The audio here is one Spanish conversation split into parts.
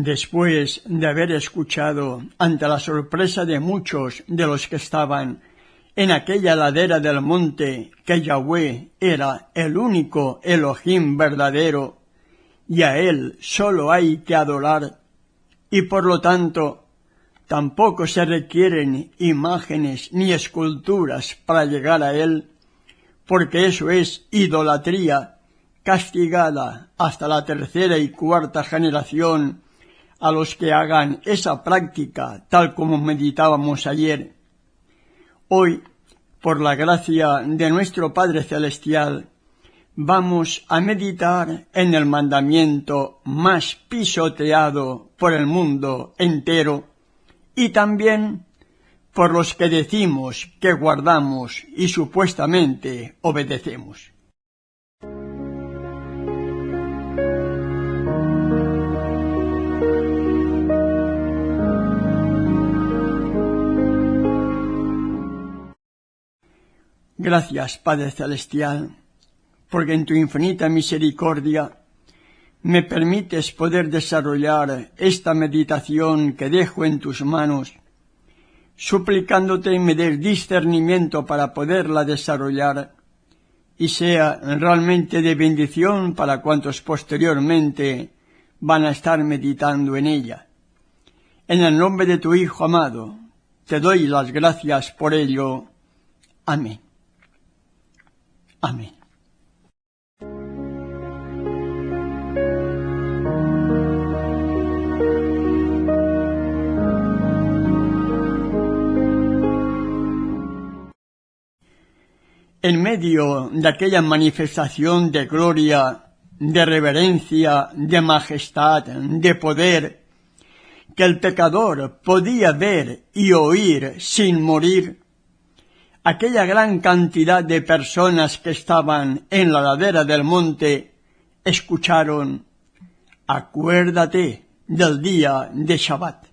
Después de haber escuchado, ante la sorpresa de muchos de los que estaban en aquella ladera del monte, que Yahweh era el único Elohim verdadero, y a él solo hay que adorar, y por lo tanto tampoco se requieren imágenes ni esculturas para llegar a él, porque eso es idolatría castigada hasta la tercera y cuarta generación a los que hagan esa práctica, tal como meditábamos ayer. Hoy, por la gracia de nuestro Padre Celestial, vamos a meditar en el mandamiento más pisoteado por el mundo entero y también por los que decimos que guardamos y supuestamente obedecemos. Gracias, Padre Celestial, porque en tu infinita misericordia me permites poder desarrollar esta meditación que dejo en tus manos, suplicándote me des discernimiento para poderla desarrollar y sea realmente de bendición para cuantos posteriormente van a estar meditando en ella. En el nombre de tu Hijo amado, te doy las gracias por ello. Amén. Amén. En medio de aquella manifestación de gloria, de reverencia, de majestad, de poder, que el pecador podía ver y oír sin morir, aquella gran cantidad de personas que estaban en la ladera del monte escucharon: acuérdate del día de Shabbat,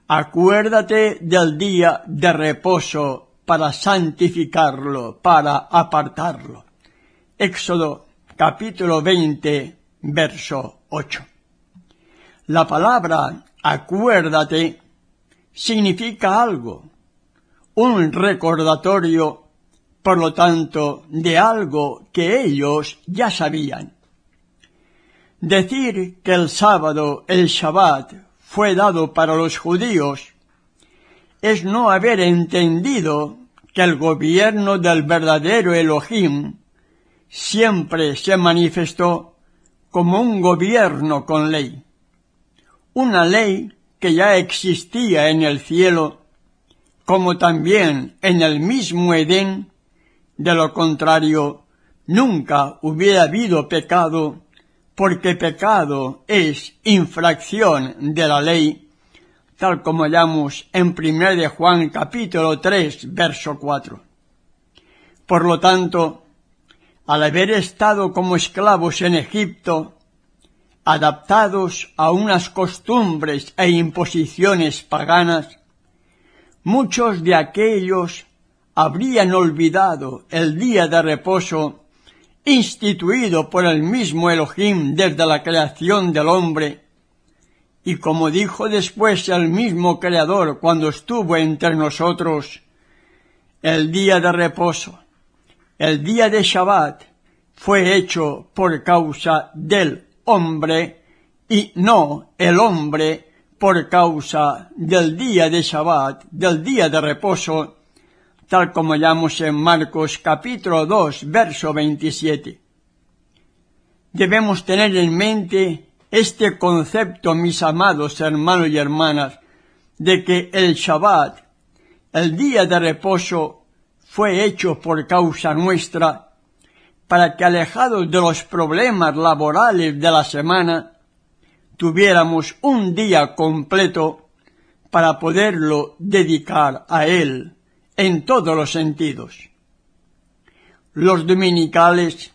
acuérdate del día de reposo para santificarlo, para apartarlo. Éxodo capítulo 20, verso 8. La palabra acuérdate significa algo, un recordatorio, por lo tanto, de algo que ellos ya sabían. Decir que el sábado, el Shabbat, fue dado para los judíos es no haber entendido que el gobierno del verdadero Elohim siempre se manifestó como un gobierno con ley, una ley que ya existía en el cielo, como también en el mismo Edén. De lo contrario, nunca hubiera habido pecado, porque pecado es infracción de la ley, tal como hallamos en 1 de Juan capítulo 3, verso 4. Por lo tanto, al haber estado como esclavos en Egipto, adaptados a unas costumbres e imposiciones paganas, muchos de aquellos habrían olvidado el día de reposo instituido por el mismo Elohim desde la creación del hombre, y como dijo después el mismo Creador cuando estuvo entre nosotros: el día de reposo, el día de Shabbat, fue hecho por causa del hombre y no el hombre por causa del día de Shabbat, del día de reposo, tal como hallamos en Marcos capítulo 2, verso 27. Debemos tener en mente este concepto, mis amados hermanos y hermanas, de que el Shabbat, el día de reposo, fue hecho por causa nuestra, para que alejados de los problemas laborales de la semana, tuviéramos un día completo para poderlo dedicar a Él en todos los sentidos. Los dominicales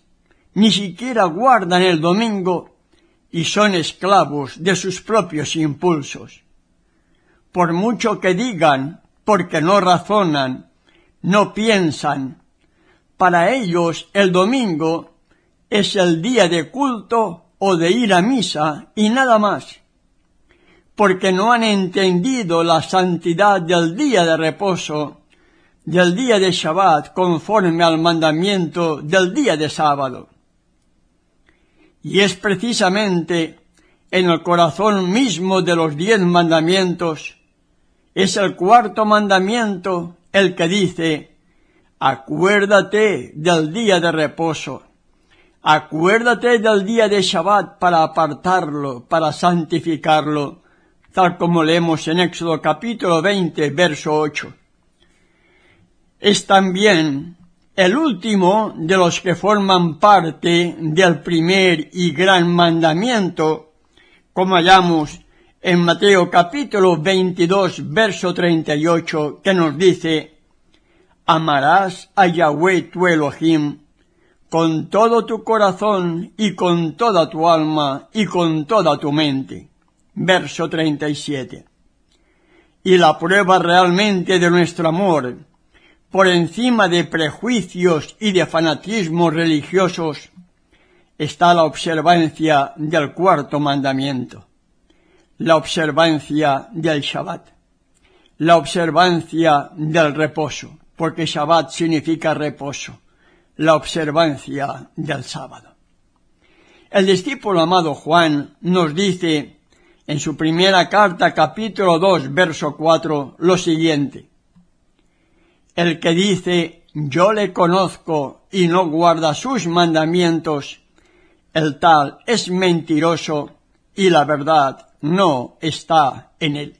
ni siquiera guardan el domingo y son esclavos de sus propios impulsos. Por mucho que digan, porque no razonan, no piensan, para ellos el domingo es el día de culto o de ir a misa y nada más. porque no han entendido la santidad del día de reposo, del día de Shabbat, conforme al mandamiento del día de sábado. Y es precisamente en el corazón mismo de los 10 mandamientos, es el cuarto mandamiento el que dice: acuérdate del día de reposo, acuérdate del día de Shabbat para apartarlo, para santificarlo, tal como leemos en Éxodo capítulo 20, verso 8. Es también el último de los que forman parte del primer y gran mandamiento, como hallamos en Mateo capítulo 22, verso 38, que nos dice: amarás a Yahweh tu Elohim con todo tu corazón y con toda tu alma y con toda tu mente. Verso 37. Y la prueba realmente de nuestro amor, por encima de prejuicios y de fanatismos religiosos, está la observancia del cuarto mandamiento, la observancia del Shabbat, la observancia del reposo, porque Shabbat significa reposo, la observancia del sábado. El discípulo amado Juan nos dice en su primera carta, capítulo 2, verso 4, lo siguiente: el que dice yo le conozco y no guarda sus mandamientos, el tal es mentiroso y la verdad no está en él.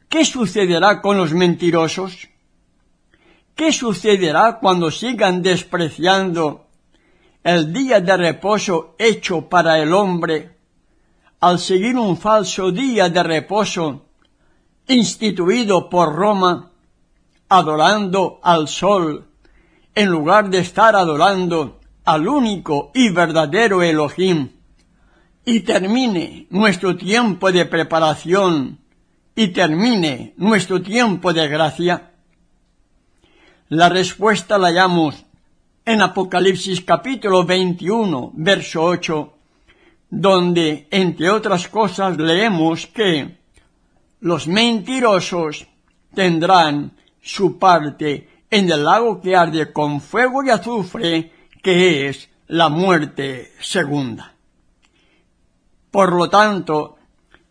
¿Qué sucederá con los mentirosos? ¿Qué sucederá cuando sigan despreciando el día de reposo hecho para el hombre, al seguir un falso día de reposo instituido por Roma, adorando al sol, en lugar de estar adorando al único y verdadero Elohim, y termine nuestro tiempo de preparación, y termine nuestro tiempo de gracia? La respuesta la hallamos en Apocalipsis capítulo 21, verso 8, donde, entre otras cosas, leemos que los mentirosos tendrán su parte en el lago que arde con fuego y azufre, que es la muerte segunda. Por lo tanto,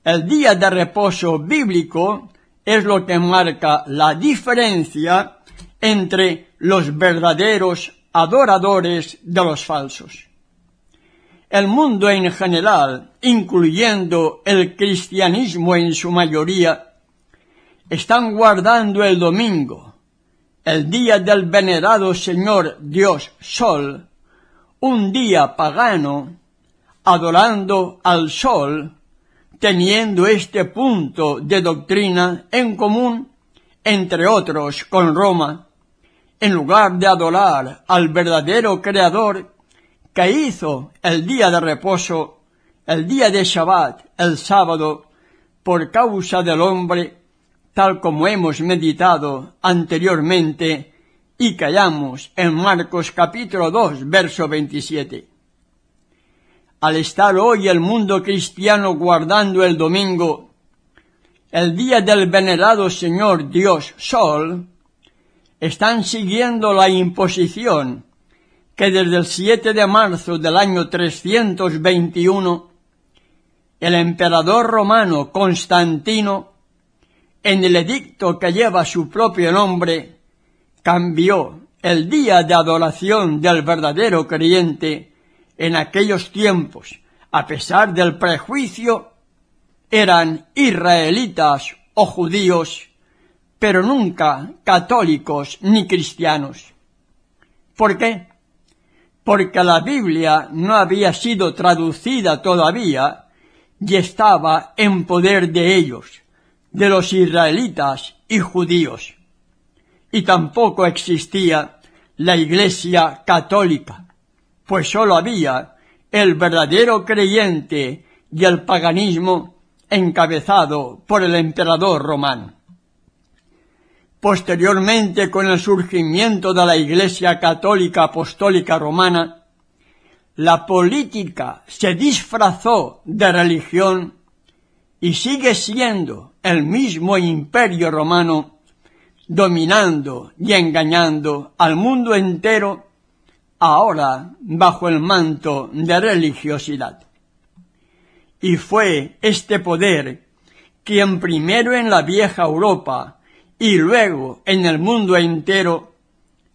el día de reposo bíblico es lo que marca la diferencia entre los verdaderos adoradores de los falsos. El mundo en general, incluyendo el cristianismo en su mayoría, están guardando el domingo, el día del venerado Señor Dios Sol, un día pagano, adorando al sol, teniendo este punto de doctrina en común, entre otros con Roma, en lugar de adorar al verdadero Creador que hizo el día de reposo, el día de Shabbat, el sábado, por causa del hombre, tal como hemos meditado anteriormente y que hallamos en Marcos capítulo 2, verso 27. Al estar hoy el mundo cristiano guardando el domingo, el día del venerado Señor Dios Sol, están siguiendo la imposición que desde el 7 de marzo del año 321, el emperador romano Constantino, en el edicto que lleva su propio nombre, cambió el día de adoración del verdadero creyente en aquellos tiempos, a pesar del prejuicio, eran israelitas o judíos, pero nunca católicos ni cristianos. ¿Por qué? Porque la Biblia no había sido traducida todavía y estaba en poder de ellos, de los israelitas y judíos. Y tampoco existía la Iglesia católica, pues sólo había el verdadero creyente y el paganismo encabezado por el emperador romano. Posteriormente, con el surgimiento de la Iglesia católica apostólica romana, la política se disfrazó de religión y sigue siendo el mismo imperio romano dominando y engañando al mundo entero, ahora bajo el manto de religiosidad. Y fue este poder quien primero en la vieja Europa y luego en el mundo entero,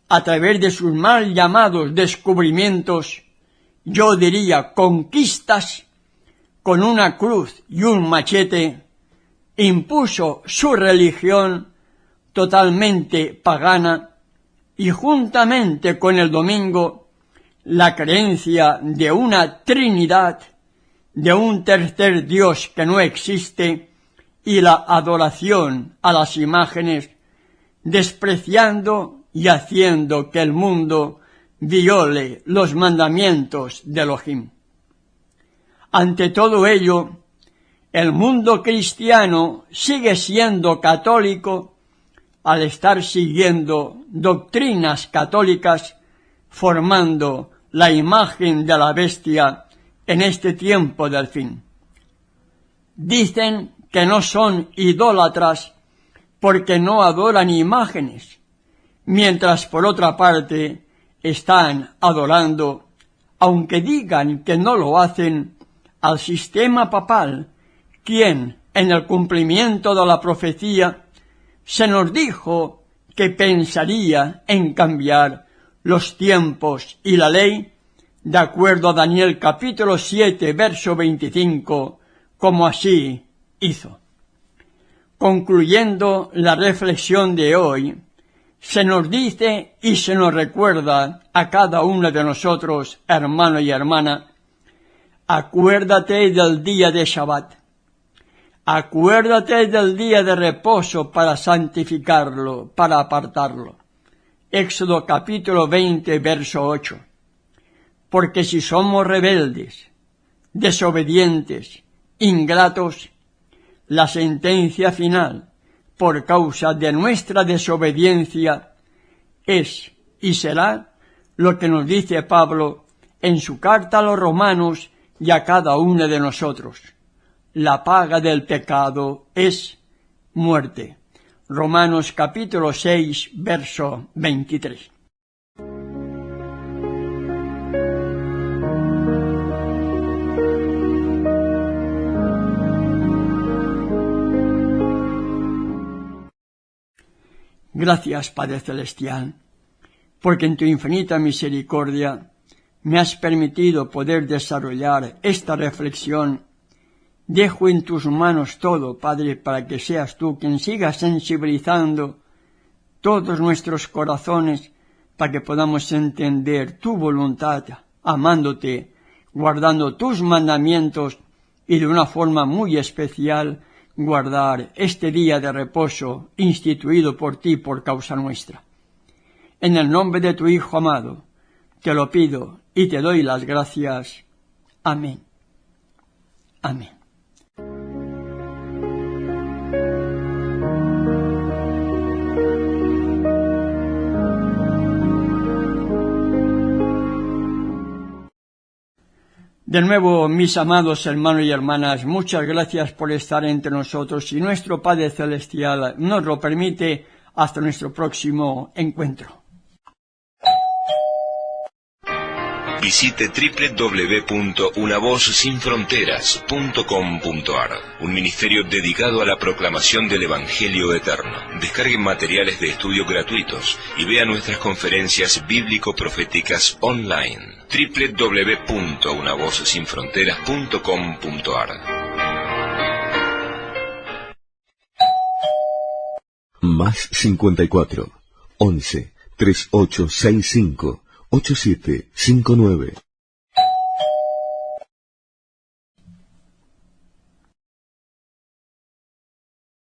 a través de sus mal llamados descubrimientos, yo diría conquistas, con una cruz y un machete, impuso su religión totalmente pagana y juntamente con el domingo la creencia de una Trinidad, de un tercer Dios que no existe y la adoración a las imágenes, despreciando y haciendo que el mundo viole los mandamientos de Elohim. Ante todo ello, el mundo cristiano sigue siendo católico al estar siguiendo doctrinas católicas, formando la imagen de la bestia en este tiempo del fin. Dicen que no son idólatras porque no adoran imágenes, mientras por otra parte están adorando, aunque digan que no lo hacen, al sistema papal, quien, en el cumplimiento de la profecía, se nos dijo que pensaría en cambiar los tiempos y la ley, de acuerdo a Daniel capítulo 7, verso 25, como así hizo. Concluyendo la reflexión de hoy, se nos dice y se nos recuerda a cada uno de nosotros, hermano y hermana, acuérdate del día de Shabbat, acuérdate del día de reposo para santificarlo, para apartarlo. Éxodo capítulo 20, verso 8. Porque si somos rebeldes, desobedientes, ingratos, la sentencia final por causa de nuestra desobediencia es y será lo que nos dice Pablo en su carta a los romanos y a cada uno de nosotros. La paga del pecado es muerte. Romanos capítulo 6, verso 23. Gracias, Padre Celestial, porque en tu infinita misericordia me has permitido poder desarrollar esta reflexión. Dejo en tus manos todo, Padre, para que seas tú quien siga sensibilizando todos nuestros corazones para que podamos entender tu voluntad, amándote, guardando tus mandamientos y de una forma muy especial guardar este día de reposo instituido por ti por causa nuestra. En el nombre de tu Hijo amado, te lo pido y te doy las gracias. Amén. Amén. De nuevo, mis amados hermanos y hermanas, muchas gracias por estar entre nosotros y nuestro Padre Celestial nos lo permite hasta nuestro próximo encuentro. Visite www.unavozsinfronteras.com.ar, un ministerio dedicado a la proclamación del Evangelio eterno. Descargue materiales de estudio gratuitos y vea nuestras conferencias bíblico-proféticas online. www.unavozsinfronteras.com.ar. Más 54 11 3865 8759